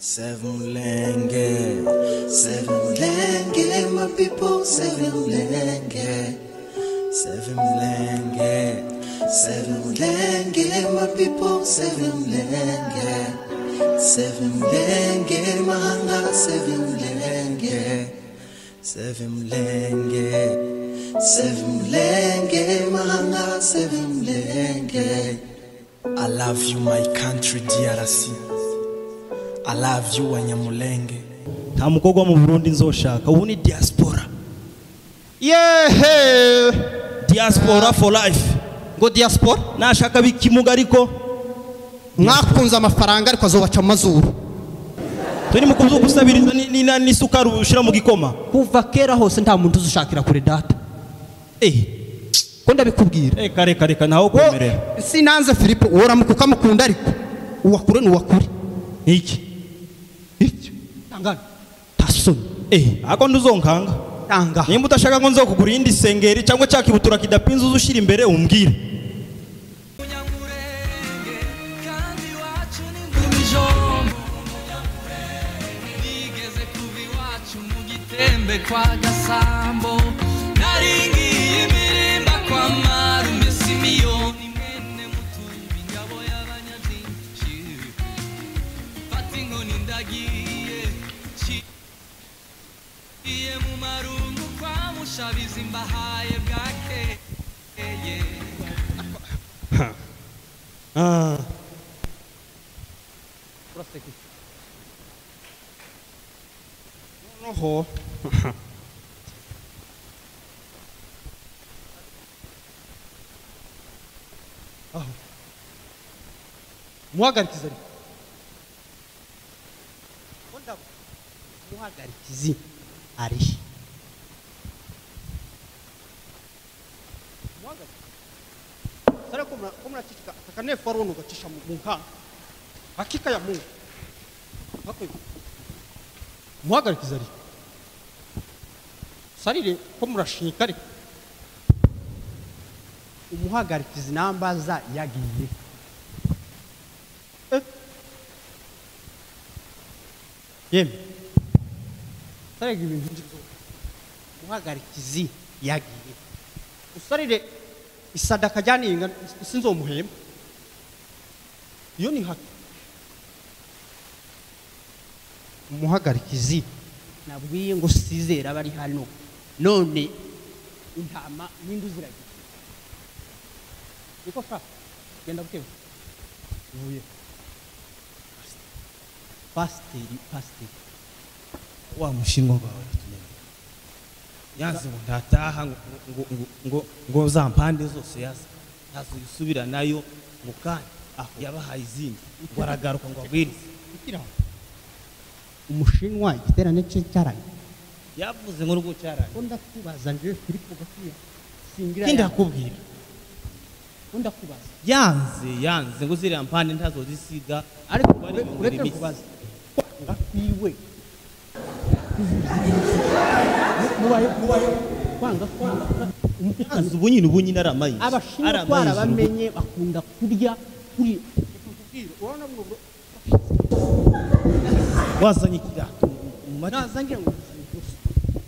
Seven Mulenge, my people, Seven Mulenge, my people, Seven Mulenge, Mahanga, Seven Mulenge, Mahanga, Seven Mulenge. I love you, my country, DRC. I love you, Wanyamulenge. Nta mukobwa mu Burundi nzoshaka, ubu ni diaspora. Yeah, Diaspora for life. ngo diaspora Nashaka bikimuga ariko mwakunze amafaranga ariko azobaca amazuru. turi mu kuvuga gusabiriza ni sukari ushira mu gikoma. Kuva kera hose nta muntu uzushakira kure data. Ko ndabikubwira. Reka naho kwemerera. Sinanze Philippe uramukuka mukunda ariko uwakure n'uwakure. Iki Tangana. Tasoni. Ako nduzonkanga. Tanga. Nimba utashaka ngo nzokugura indi sengeri cyangwa cyakibutura kidapinze uzushira imbere umbwire. Tembe kwa gasambo naringiye imirimba kwa marume Simiyoni mwene mutumbi ngabo y'abanyazinshi fata inkoni ndagiye ciye mu marungu kwa mushabizi mbahaye bwakeye Oho. Muhagarikiza ari. Onda muhagarikizi ari. Muhagarikiza. Sara kumra chichika takane farono gacisha mu nka. Hakika ya Mungu. Hako. Muhagarikiza ari. Sarire ko murashika ari. Umuhagarikizi nambaza yagiye. Yemwe. Sarege ibintu byo. Umuhagarikizi yagiye. Usarire isadaka jyaninga sinzomuhema. Iyo ni haki. Umuhagarikizi nabwiye ngo sizera bari hano none intama n'induziragiye niko fa genda bukewe uvuye pasteri Wa mushingo bawe yaze ngo ndataha ngo zampande zose yaza nazo yisubira nayo mukanya yabahaye izindi ngo aragaruka ngo abwirize umushinwa igiterane cye cyaranye yavuze ngo rugo cyaranye onda kubaza nje Philippe gafiya singira kinda kubwira onda kubaza yanze ngo ziriya mpande ntazo zisiga ariko ureke kubaza ngafiwe mubaye kwanga umukazi ubunyine aramaye abashinwa barabamenye bakunda kurya kuri urabona ngo wazanye ikirato nazangira ngo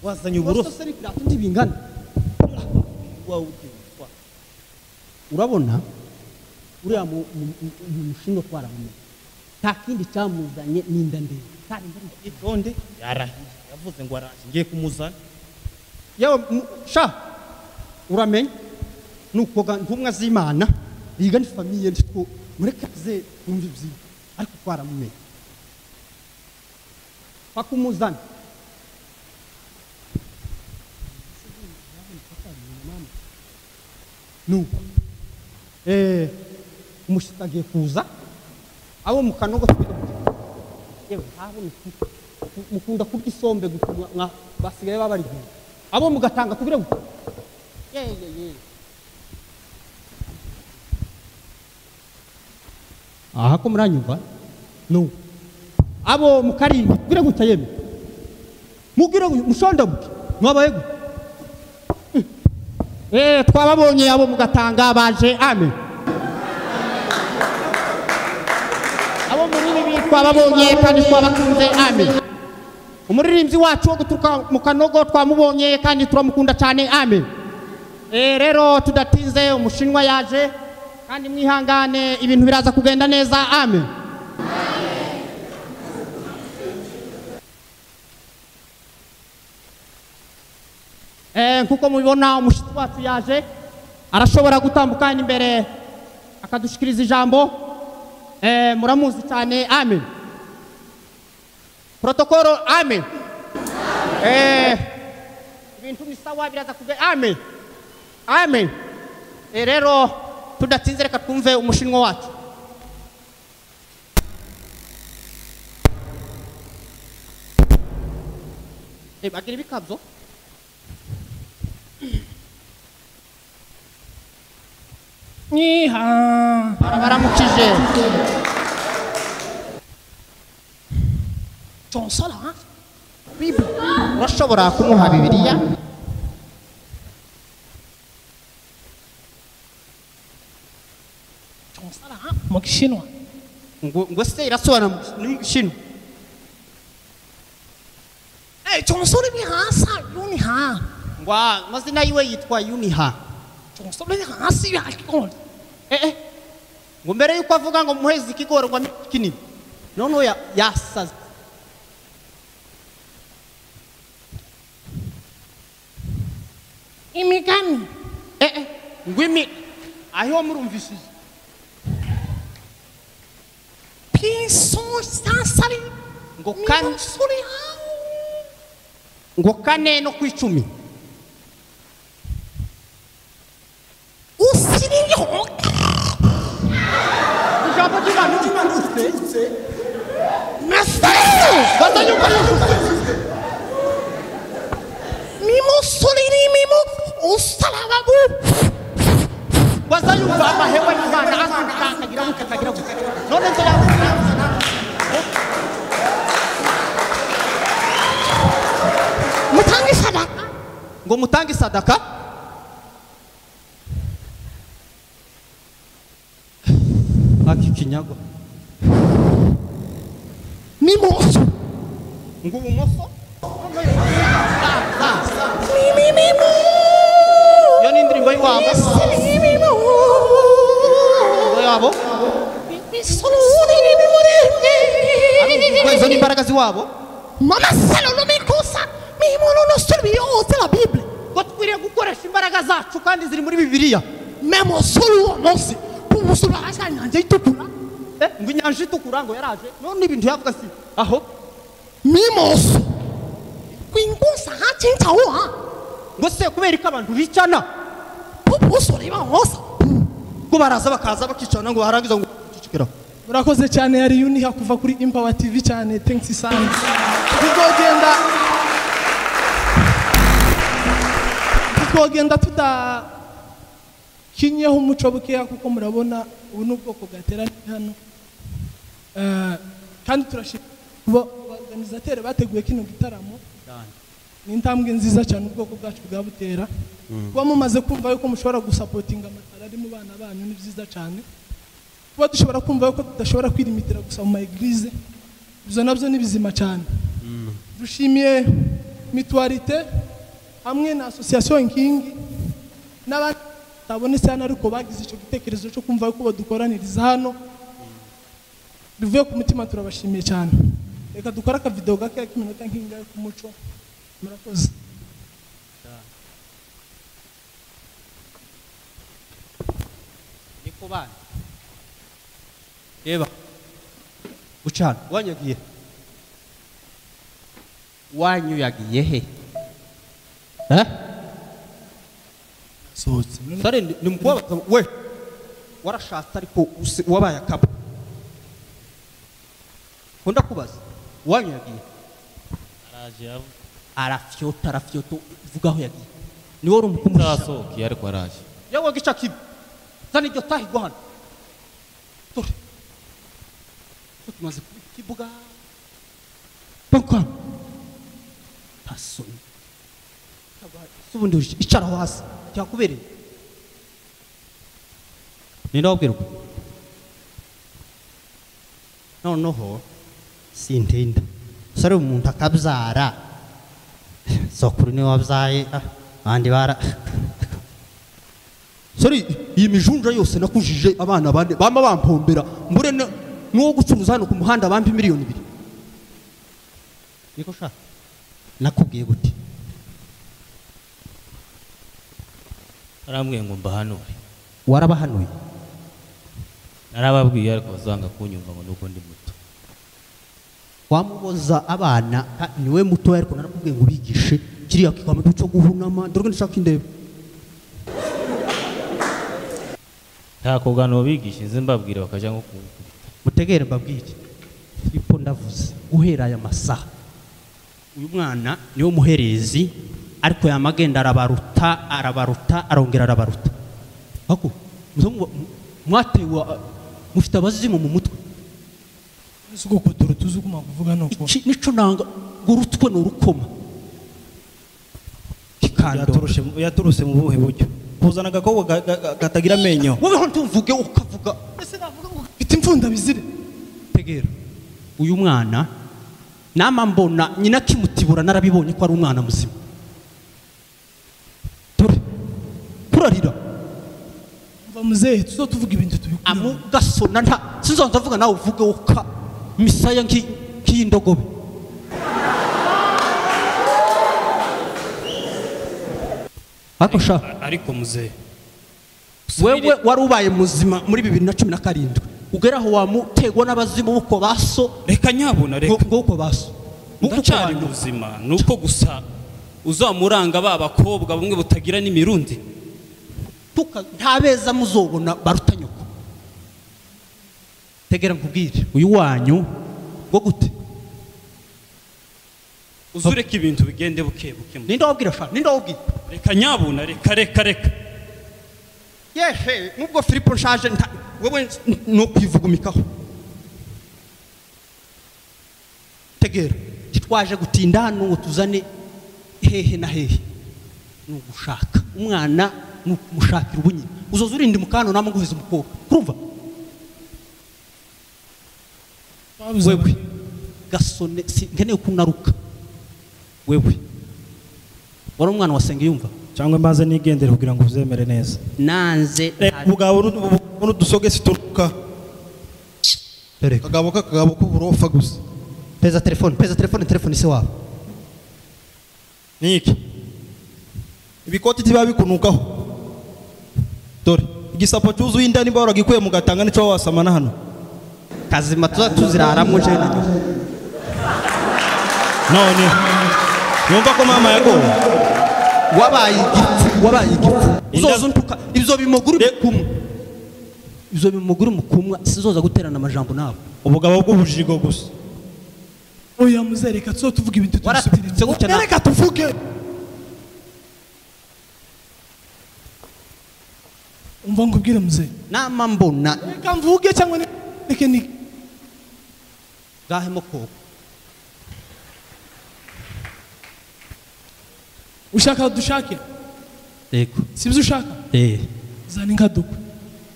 wazanye uburoso sose ikirato ndibingana urabona uriya mu mushinga twaramumenye nta kindi cyamuzanye n'inda ndende kandi itonde yarahiye yavuze ngo araje ngiye kumuzana yewe sha uramenye nuko ntumwa z'Imana biga ni famille ndiko murekaze numva ibyi ariko twaramumenye pakumuzana nuko umushitagiye kuza abo mu kanogo yewe habo mukunda kurya isombe gutumwa basigaye babari gihe abo mugatanga kugira ngo aha ko muranyumva no abo mukarindi kugira ngo utayeme mugira ngo mushondabuke mwabaye twababonye abo mugatanga baje amen abo muri ibi twababonye kandi twabakunze amen. Umuririmbyi wacu wo guturuka mu Kanogo twamubonye kandi turamukunda cyane amen. Rero tudatinze umushinwa yaje kandi mwihangane ibintu biraza kugenda neza amen. Nkuko mubibona umushitsi wacu yaje arashobora gutambukana imbere akadushikiriza ijambo. Muramuzi cyane amen. Protokolo amen. Ibintu ni sawa biraza kugenda amen. Amen. Rero tudatinze reka twumve umushinwa wacu. Bagira ibikabyo. Niha. Baramukije. Chonsala. Bible. Urashobora kumuha Bibiliya? Chonsala mu Gishinwa. Ngo se irasobanura mu Gishinwa. Chonsala ni hasa Yuniha. Ngwa mazina yiwe yitwa Yuniha. Chonsala ni hasi yakikoni. Ngo mbere yuko avuga ngo muhezi ikigoro ngo kinini. None yasaze. Imigani. Ngwimi aho murumvishije. Piso sasari. Ngo kane no kwicumi. Usiriho. Ijambo ry'Imana Nasari. bazanyuka Mimo solini mimo usalababu. bazanyuka amahewa y'Imana akagira akagira none nzo Mutangi sadaka. ngo mutange sadaka. Akikinyago Mimo. ngo ubumoso Mimo. yo ni indirimbo y'iwabo Mimo. yabo Solini mimo. izo ni imbaraga z'iwabo. Mama salo no mikosa. Mimo no studio la Bible. Ngo twiriye gukoresha imbaraga zacu kandi ziri muri Bibiliya. Memo solo mose. Pumusula asanyanje itukura. Ngo inyanja itukura ngo yaraje none ibintu yavuga si aho Mimos. Kwingusa hachinta wa. ngo se kubera ko abantu bicana Pumusula iba mose. ngo baraza bakaza bakicana ngo harangiza ngo cicikira. Murakoze cyane yari Yuniha kuva kuri Empower TV cyane thanks sana. Tuzogenda kinyeho umuco bukeya kuko murabona ubu n'ubwoko bwateraniye hano. Kandi turashimira organisateur bateguye kino gitaramo. Ni intambwe nziza cyane ubwoko bwacu bwa Butera. Kuba mumaze kumva yuko mushobora gusapotinga amatara ari mu bana banyu ni byiza cyane. Kuba dushobora kumva yuko tudashobora kwirimitira gusa mu eglise. Ibyo nabyo ni bizima cyane. Dushimiye Mutualité hamwe na Association King n'abatabonetse hano ariko bagize icyo gitekerezo cyo kumva yuko badukoraniriza hano. Bivuye ku mutima turabashimiye cyane. Reka dukora aka video gake k'iminota nk'ingahe ku muco. Murakoze. Niko bana. Eba. Bucana wanyagiye. Wanyu yagiye he? Sohotse. Sare ni mkwa we. Warashatse ariko wabaye akaba. Kunda kubaza. Wanyu yagiye. Araje yabo. Arafyoto vuga aho yagiye. Ni wari umukumusha. Tasohokiye ariko araje. Yawe gica kibi. Zani iryo tahi guhana. Tore. Tumaze kibuga. Bakwa. Tasoni. Subundi icara hasi. Cyakubereye. Ninde wabwira uko? Noneho sintinda sare umuntu akabyara sokuru ni wabyaye abandi bara sare iyi mijunja yose nakujije abana bande bama bampombera mbure nuwo gucuruza hano ku muhanda bampi miliyoni 2 niko sha nakubwiye gute arambwiye ngo mbahanure warabahanuye narababwiye ariko bazanga kunyumva ngo nuko ndi muto wamuboza abana niwe muto ariko narakubwiye ngo bigishe kiriya kikama cyo guhunama dore ndashaka indebe ntakogano bigishinze mbabwire bakaja nko mutegere mbabwire ipo ndavuze guhera aya masaha uyu mwana niwo muherezi ariko yamagenda arabaruta arongera arabaruta ako mwatewa mufite abazimu mu mutwe suko kodoro tuzuguma kuvuga noko nico nanga gurutwe no rukoma yaturuse mu buhe buryo kuzana agakobwa katagira amenyo wowe ho ntumvuge ukavuga ese navuga ngo iti mfunda bizire tegera uyu mwana nama mbona nyina kimutibura narabibonye ko ari umwana muzima dore kurarira mva muzehe tuzotuvuga ibintu tubikora amugasona nta sinzonza vuga nawe uvuge uka misaya nk'indogobe ariko muzehe wewe wari ubaye muzima muri 2017 ugera aho wamutegwa n'abazimu uko baso reka nyabona reka uko baso ndacyari muzima nuko gusa uzamuranga babakobwa bamwe butagira n'imirundi ntabeza muzobona barutanyuko tegera nkubwire uyu wanyu ngo gute uzureka ibintu bigende buke buke ninde wabwira sha ninde wabwira reka nyabona reka yehe nubwo Filipo nshaje wewe no kwivugumikaho tegera kitwaje gutinda hano ngo tuzane hehe na hehe no gushaka umwana no kumushakira ubunyine uzoza urindi mukano namwe nguheza umukobwa kurumva wewe gasone nkeneye kunaruka wewe wari umwana wasenga yumva cyangwa mbaze nigendere kugira ngo uzemere neza nanze ubugabo n'udusogesi turuka kagabo ko burofa gusa peza telefone se wabo niki ibikoti tiba bikunukaho dore igisapo cyuzuye indani ba waragikuye mu gatanga nico wasamana hano kazima tuziraramo je none yumva ko mama yagowe wabaye igifu uzozuntuka ibyo bimuguru mukumwa sizoza guterana amajambo nabo ubugabo bw'ubujigo gusa oya muzereka tuzotuvuga ibintu tubisubire reka tuvuge umva ngubwire muze nama mbona reka mvuge cyangwa reke ni gahemo ko ushaka dushake yego sibyo ushaka zana inka dukwe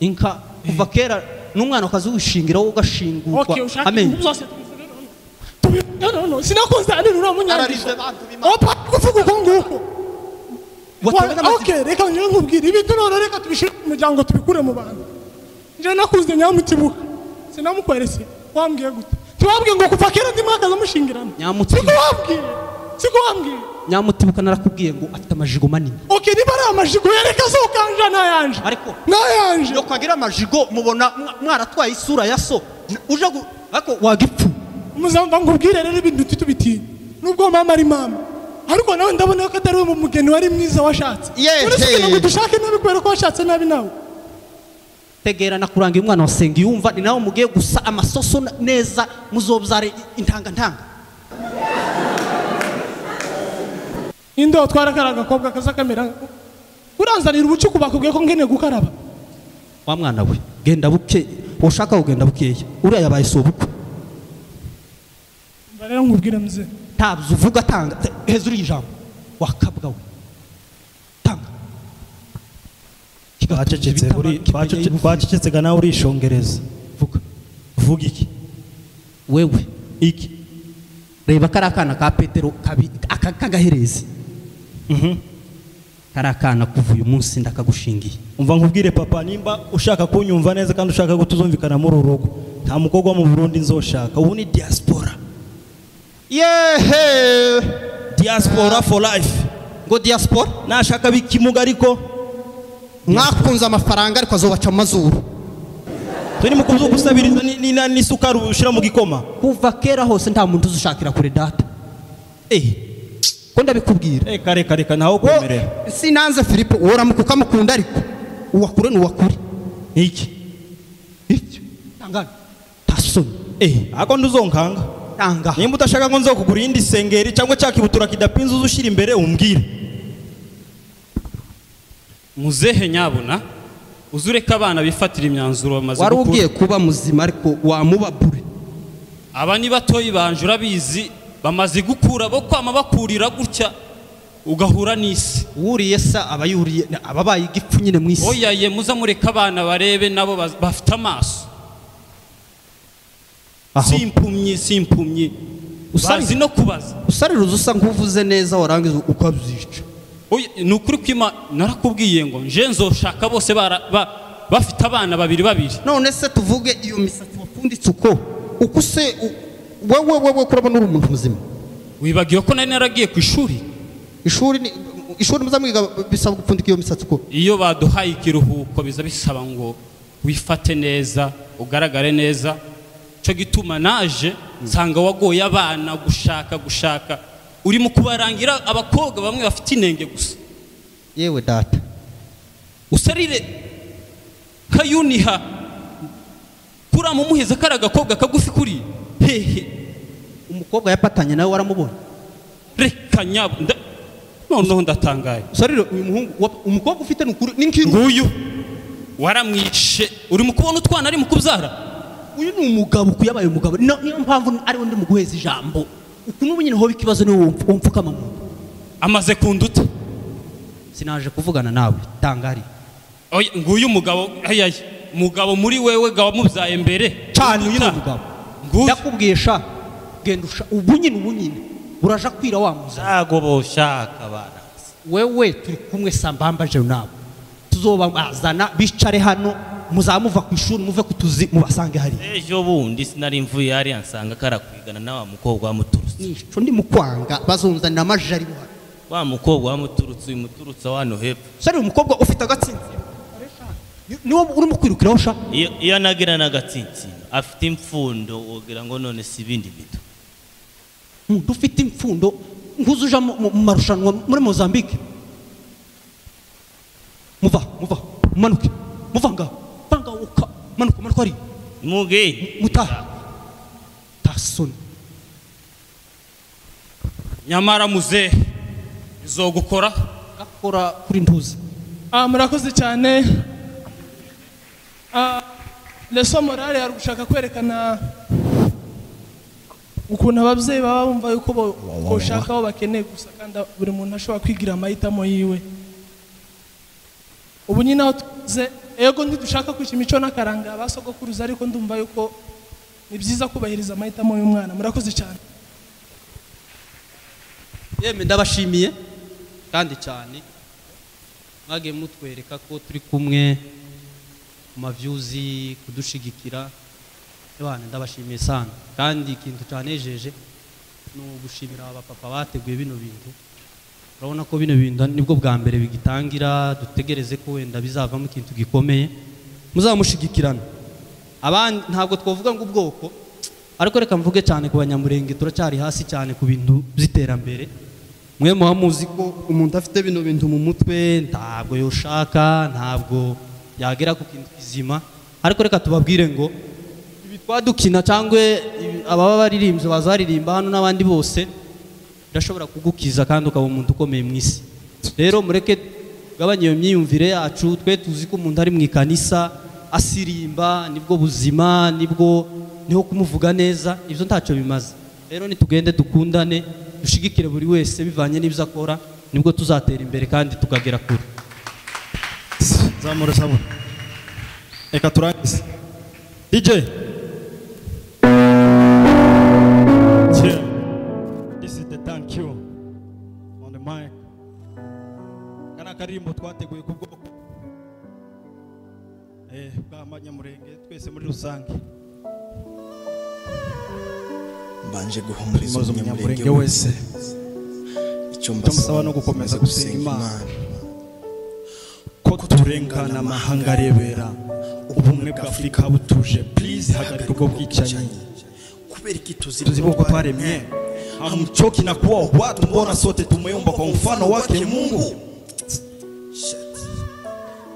inka kuva kera n'umwana ukazi wishingira wo ugashingurwa amenye no sinakunze ari uramunyandisha opa kuvuga uko nguko okay reka njye nkubwire ibintu none reka tubishire mu muryango tubikure mu bantu nje nakuze nyamutibuka sinamukwerese wambwiye gute tubabwiye ngo kuva kera ndi mwaka zamushingirana siko wambwiye nyamutibuka narakubwiye ngo afite amajigo manini okay niba ari amajigo yereka so kanja nayanje ariko nayanje yo kwagira amajigo mubona mwaratwaye isura ya so uje ariko wagipfu muzamba ngubwire rero ibintu tutubitiye nubwo mama ari mama ariko nawe ndabona ko atari we mugeni wari mwiza washatse uretse ngo dushake nabi kubera ko washatse nabi nawe tegera nakuranga umwana wasenga yumva ni nawe mugiye gusa amasoso neza muzobyare intanga indo twarakaraga kobwa kaza kamera uranzanira ubucuku bakubwiye ko ngene gukaraba wa mwana we genda buke ushaka kugenda bukeya uriya yabaye sobuko barero ngubwire mze tabyo uvuga tanga hezuru y'ijambo wakabwa we tanga bacecetse ga nawe urishongereza vuga iki wewe iki reba kari akana ka Petero kagaherezi kari akana kuva uyu munsi ndakagushingiye. umva nkubwire papa, nimba ushaka kunyumva neza kandi ushaka ko tuzumvikana muri uru rugo, nta mukobwa wo mu Burundi nzoshaka, ubu ni diaspora. Yehe, Diaspora for life. ngo diaspora Nashaka bikimuga ariko mwakunze amafaranga ariko azobaca amazuru. turi mu kuvuga gusabiriza ni sukari ushira mu gikoma. Kuva kera hose nta muntu uzushakira kure data. Ko ndabikubwira. Reka naho kwemerera. Sinanze Filipo woramuka ukamukunda ariko uwakure n'uwakure. Iki tangana tasoni. Ako nduzonkanga. Tanga. Nimba udashaka ngo nzokugura indi sengeri cyangwa cyakibutura kidapinze uzushira imbere umbwire. Muzehe nyabuna uzureka abana bifatira imyanzuro bamaze gukura. Wari ugiye kuba muzima ariko wamubabure. Aba ni batoyi banje urabizi bamaze gukura bo kwama bakurira gutya ugahura n'isi. Wuriye sa abayuriye ababaye igipfu nyine mu isi. Oya ye muza mureka abana barebe nabo bafite amaso. Simpumyi usazi no kubaza. Usariruza usa nkuvuze neza warangiza ukabyica. Oya nukuri kwima narakubwiye ngo nje nzoshaka bose bafite abana babiri. None se tuvuge iyo misatsi wapfunditse uko se wewe kurabona uri umuntu muzima. Wibagiye ko nari naragiye ku ishuri. Ishuri muzamwiga bisaba gupfundika iyo misatsi uko. Iyo baduhaye ikiruhuko biza bisaba ngo wifate neza ugaragare neza. Cyo gituma naje nsanga wagoye abana gushaka uri mu kubarangira abakobwa bamwe bafite inenge gusa. Yewe data usarire kayuniha kura mu muheza karagakobwa kagufi kuri hehe umukobwa yapatanye nawe waramubona. Reka nyabo noneho ndatangaye. Usarire uyu muhungu umukobwa ufite n'ukuri n'inkiru nguyu waramwishe uri mu kubona utwana ari mu kubyara. Uyu ni umugabo kuyabaye umugabo niyo mpamvu ari undi mu guheza ijambo. Ukuntu nyine ho bikibazo ni wumfuka mama. Amaze kunduta. Sinaje kuvugana nawe tangari. Oya nguyu umugabo mugabo muri wewe gawa mubyaye mbere. Cyane uyu mugabo. Ndakubwisha genda ubu nyine uraja kwira wamuza. Zago boshaka bana. Wewe turi kumwe sambambaje nabo. Tuzobazana bicare hano muzamuva ku ishuri muve kutuzi mubasange hari. Ejo bundi sinari mvuye hari ansanga karakwigana na wa mukobwa wa Muturutse. Nico ndi mukwanga bazunzanira amajari buhari. Wa mukobwa wa Muturutse umuturutse wano hepfo. Sari umukobwa ufite agatsinzi. Niwo uri mukwirukiraho sha. Iyo nagira n'agatsinzi afite impfundo wogira ngo none si bindi bito. Umuntu ufite impfundo nkuzuja mu marushanwa muri Mozambique. Muva manuke muvanga panga uka manuka ari muge muta tasoni. Nyamara muze izogukora akora kuri ntuzi. Murakoze cyane. Leso morale yari gushaka kwerekana ukuntu ababyeyi baba bumva yuko boshaka aho bakeneye gusa kandi buri muntu ashobora kwigira amahitamo yiwe. Ubu nyine aho tuze ego ntidushaka kwica imico n'akaranga abasogokuruza ariko ndumva yuko ni byiza kubahiriza amahitamo y'umwana. Murakoze cyane. Yeme ndabashimiye kandi cyane mwage mutwereka ko turi kumwe mu mavyuzi kudushigikira. Abana ndabashimiye sana kandi ikintu cyanejeje no gushimira abapapa bateguye bino bintu. Urabona ko bino bintu nibwo bwa mbere bigitangira, dutegereze ko wenda bizavamo ikintu gikomeye. Muzamushigikirana abandi ntabwo twavuga ngo ubwoko ariko reka mvuge cyane ku Banyamurenge turacyari hasi cyane ku bintu by'iterambere. Mwe muha muzi ko umuntu afite bino bintu mu mutwe ntabwo yoshaka ntabwo yagera ku kintu kizima. Ariko reka tubabwire ngo ibi twadukina cyangwa ababa baririmbye bazaririmba hano n'abandi bose birashobora kugukiza kandi ukaba umuntu ukomeye mu isi. Rero mureke gabanye iyo myiyumvire yacu. Twe tuzi ko umuntu ari mu ikanisa asirimba nibwo buzima niho kumuvuga neza. Ibyo ntacyo bimaze. Rero nitugende dukundane dushigikire buri wese bivanye n'ibyo akora nibwo tuzatera imbere kandi tukagera kure. Zamura sabura. Reka turangize. DJ twateguye ku bwoko bw'abanyamurenge twese muri rusange. mbanje guhumuriza umunyamurenge wese icyo mbasaba no gukomeza gusenga Imana ko turengana amahanga arebera ubumwe bwa Afurika butuje. Please hagarika ubwo bwicanyi kubera iki tuzi boko twaremye. Hamchoki na kuwa watu, mbona sote tumeumba kwa mfano wake Mungu.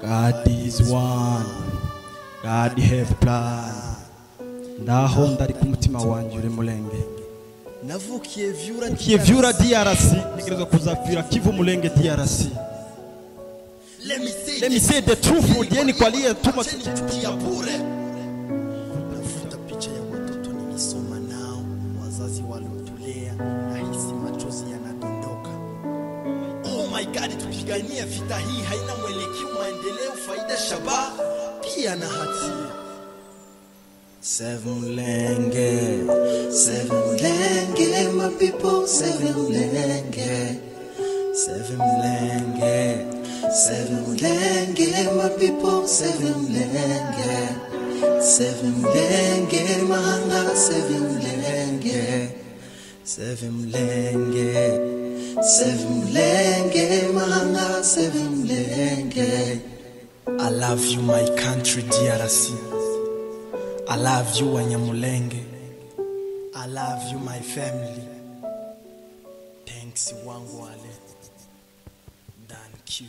God is one, God have plan. Ndaho ndari ku mutima wanjye uri Mulenge. Navukiye vyura DRC, ntegerezwa kuzapfira Kivu Mulenge DRC. Let me say the truth, udieni kwa liye tuma tukia bure. Nafuta picha ya watoto nilisoma nao, wazazi waliotulea, nahisi machozi yanadondoka. Oh my God, tupiganie vita hii, haina mwelekeo, maendeleo, faida, shaba pia na hatia. Seven Mulenge, my people, Seven Mulenge, Seven Mulenge, my people, Seven Mulenge, Seven Mulenge, mahanga, Seven Mulenge, Seven Mulenge, mahanga, Seven Mulenge. I love you, my country, DRC. I love you, Wanyamulenge. I love you, my family. Thanks, Wangwale. Thank you.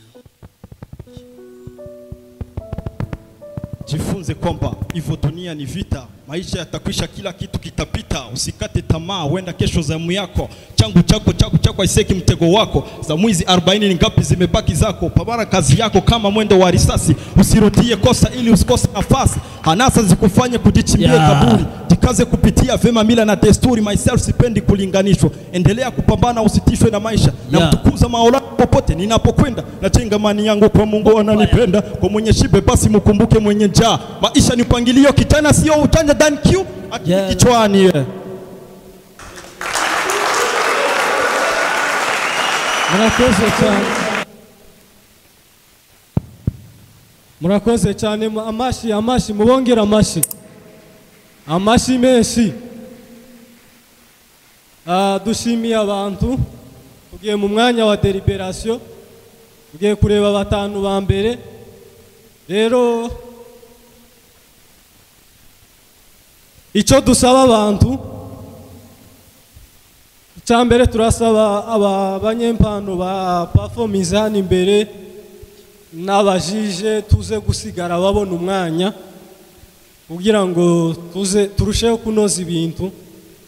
Jifunze kwamba hivyo dunia ni vita, maisha yatakwisha, kila kitu kitapita. Usikate tamaa, wenda kesho zamu yako. Changu chako haiseki mtego wako. Za mwizi 40 ni ngapi zimebaki zako? Pambana kazi yako kama mwendo wa risasi. Usirudie kosa ili usikose nafasi. Hanasa zikufanye kujichimbia kaburi. Jikaze kupitia vema mila na desturi. Myself sipendi kulinganishwa. Endelea kupambana, usitishwe na maisha. Na mtukuza Maula popote ninapokwenda. Najenga imani yangu kwa Mungu ananipenda. Kwa mwenye shibe basi mkumbuke mwenye njaa. Maisha ni mpangilio, kitana sio utanja. Thank you. Kichwani murakoze cyane. Amashi mubongera amashi menshi. Dushimiye abantu, tugiye mu mwanya wa deliberation, tugiye kureba batanu ba mbere. Rero icyo dusaba abantu, cyambere turasaba abanyempano ba performance hano imbere n'abajije tuze gusigara babona umwanya kugira ngo turusheho kunoza ibintu,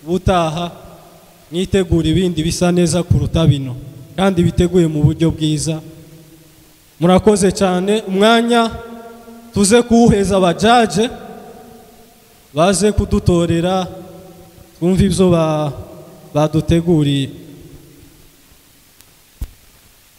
butaha mwitegura ibindi bisa neza kuruta bino kandi biteguye mu buryo bwiza. Murakoze cyane. Umwanya tuze kuwuheza abajaje baze kudutorera, twumva ibyo baduteguriye.